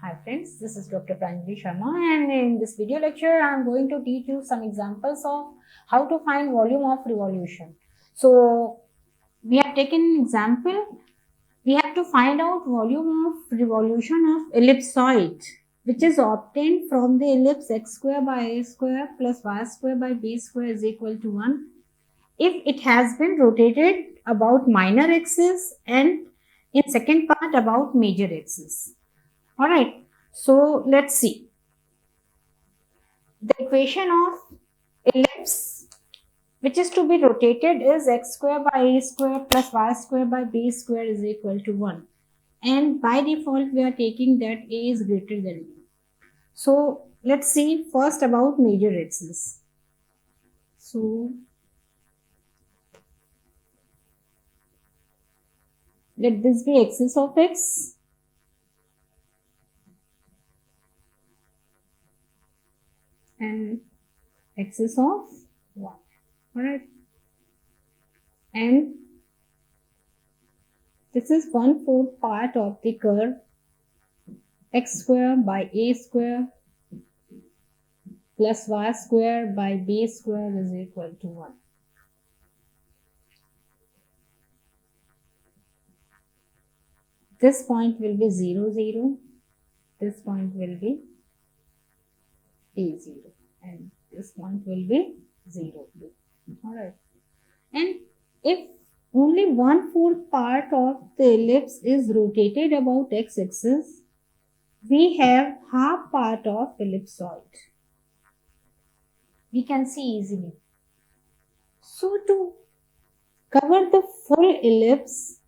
Hi friends, this is Dr. Pranjali Sharma, and in this video lecture I am going to teach you some examples of how to find volume of revolution. So we have taken an example. We have to find out volume of revolution of ellipsoid, which is obtained from the ellipse x square by a square plus y square by b square is equal to 1 if it has been rotated about minor axis and in second part about major axis. Alright, so let's see. The equation of ellipse which is to be rotated is x square by a square plus y square by b square is equal to 1. And by default we are taking that a is greater than b. So let's see first about major axis. So let this be axis of x. And axis of y. Alright. And this is 1/4 part of the curve x square by a square plus y square by b square is equal to 1. This point will be 0, 0. This point will be a0. And this point will be 0, 2. Alright. And if only 1/4 part of the ellipse is rotated about x-axis, we have half part of ellipsoid. We can see easily. So to cover the full ellipse,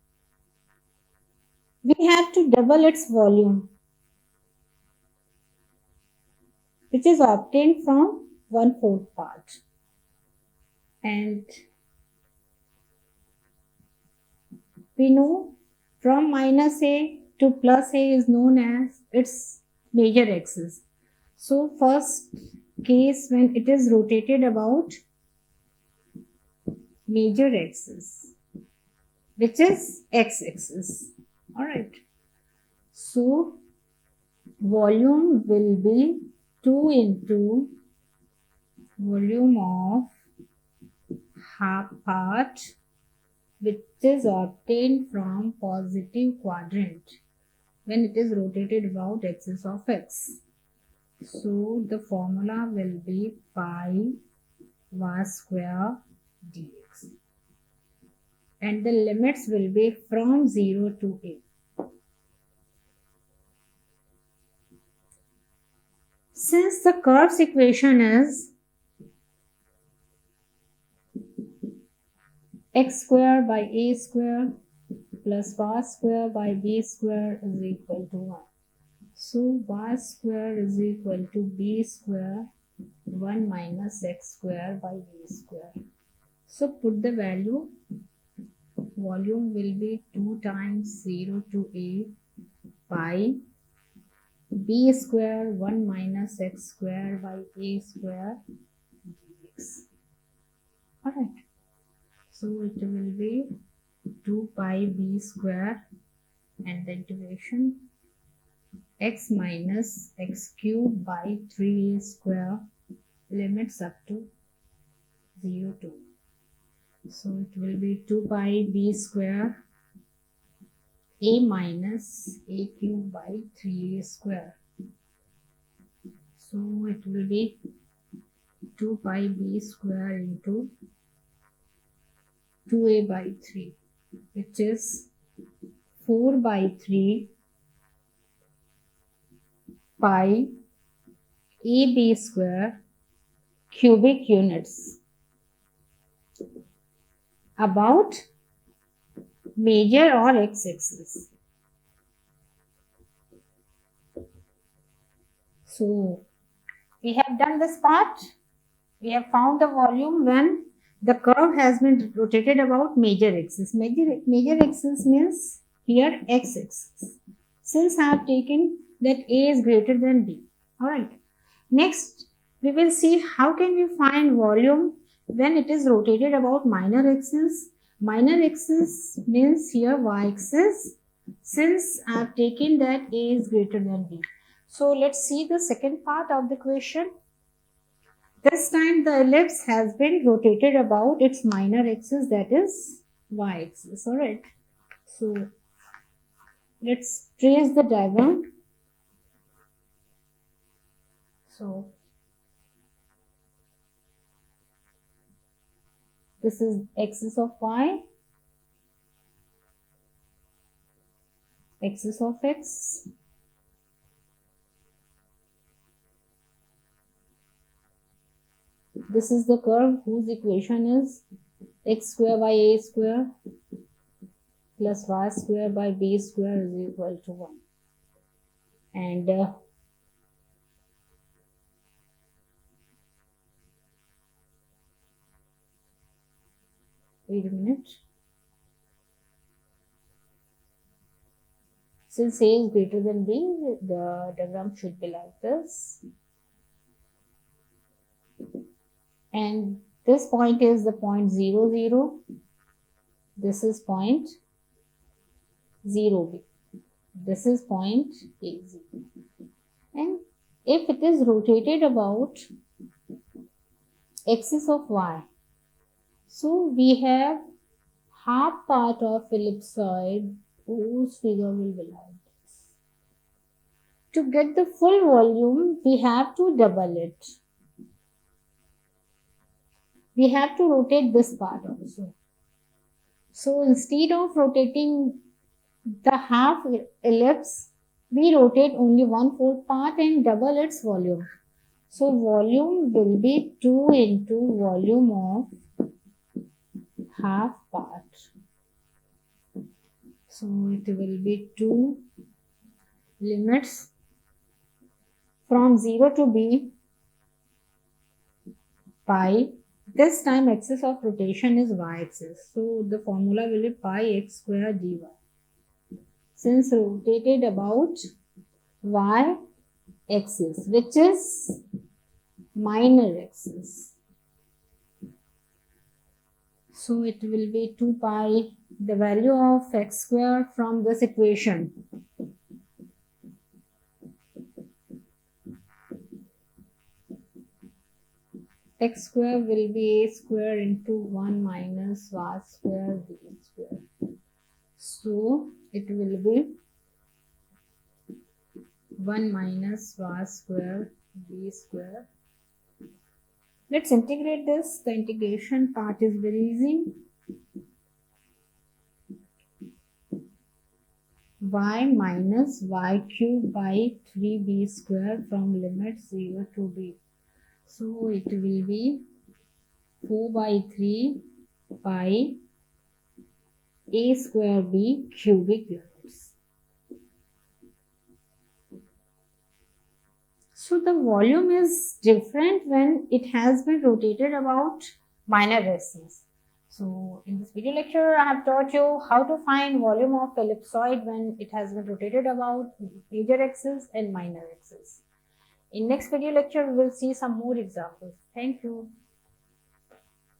we have to double its volume, which is obtained from 1/4 part. And we know from minus a to plus a is known as its major axis. So first case when it is rotated about major axis, which is x-axis. Alright. So volume will be 2 into volume of half part, which is obtained from positive quadrant when it is rotated about axis of x. So the formula will be pi y square dx. And the limits will be from 0 to a. Since the curve's equation is x square by a square plus y square by b square is equal to 1. So y square is equal to b square 1 minus x square by b square. So put the value. Volume will be 2 times 0 to a pi b square 1 minus x square by a square dx. Alright. So it will be 2 pi b square and the integration x minus x cube by 3a square limits up to 0 to. So it will be 2 pi b square a minus a cube by 3a square. So it will be 2 pi b square into 2a by 3, which is 4 by 3 pi ab square cubic units about major or x-axis. So we have done this part. We have found the volume when the curve has been rotated about major axis. Major axis means here x-axis. Since I have taken that a is greater than b. Alright. Next, we will see how can we find volume when it is rotated about minor axis. Minor axis means here y-axis. Since I have taken that a is greater than b. So let's see the second part of the question. This time the ellipse has been rotated about its minor axis, that is y-axis. Alright. So let's trace the diagram. So this is axis of y, axis of x, this is the curve whose equation is x square by a square plus y square by b square is equal to 1. And wait a minute. Since a is greater than b, the diagram should be like this. And this point is the point 0, 0. This is point 0b. This is point a, 0. And if it is rotated about axis of y, so we have half part of ellipsoid whose figure will be like this. To get the full volume, we have to double it. We have to rotate this part also. So instead of rotating the half ellipse, we rotate only 1/4 part and double its volume. So volume will be 2 into volume of half part. So it will be 2 limits from 0 to b pi. This time axis of rotation is y-axis. So the formula will be pi x square dy. Since rotated about y-axis, which is minor axis. So it will be 2 pi, the value of x square from this equation. X square will be a square into 1 minus y square b square. So it will be 1 minus y square b square. Let's integrate this. The integration part is very easy. Y minus y cube by 3b square from limit 0 to b. So it will be 4 by 3 pi a square b cubic units. So the volume is different when it has been rotated about minor axis. So in this video lecture, I have taught you how to find volume of ellipsoid when it has been rotated about major axis and minor axis. In next video lecture, we will see some more examples. Thank you.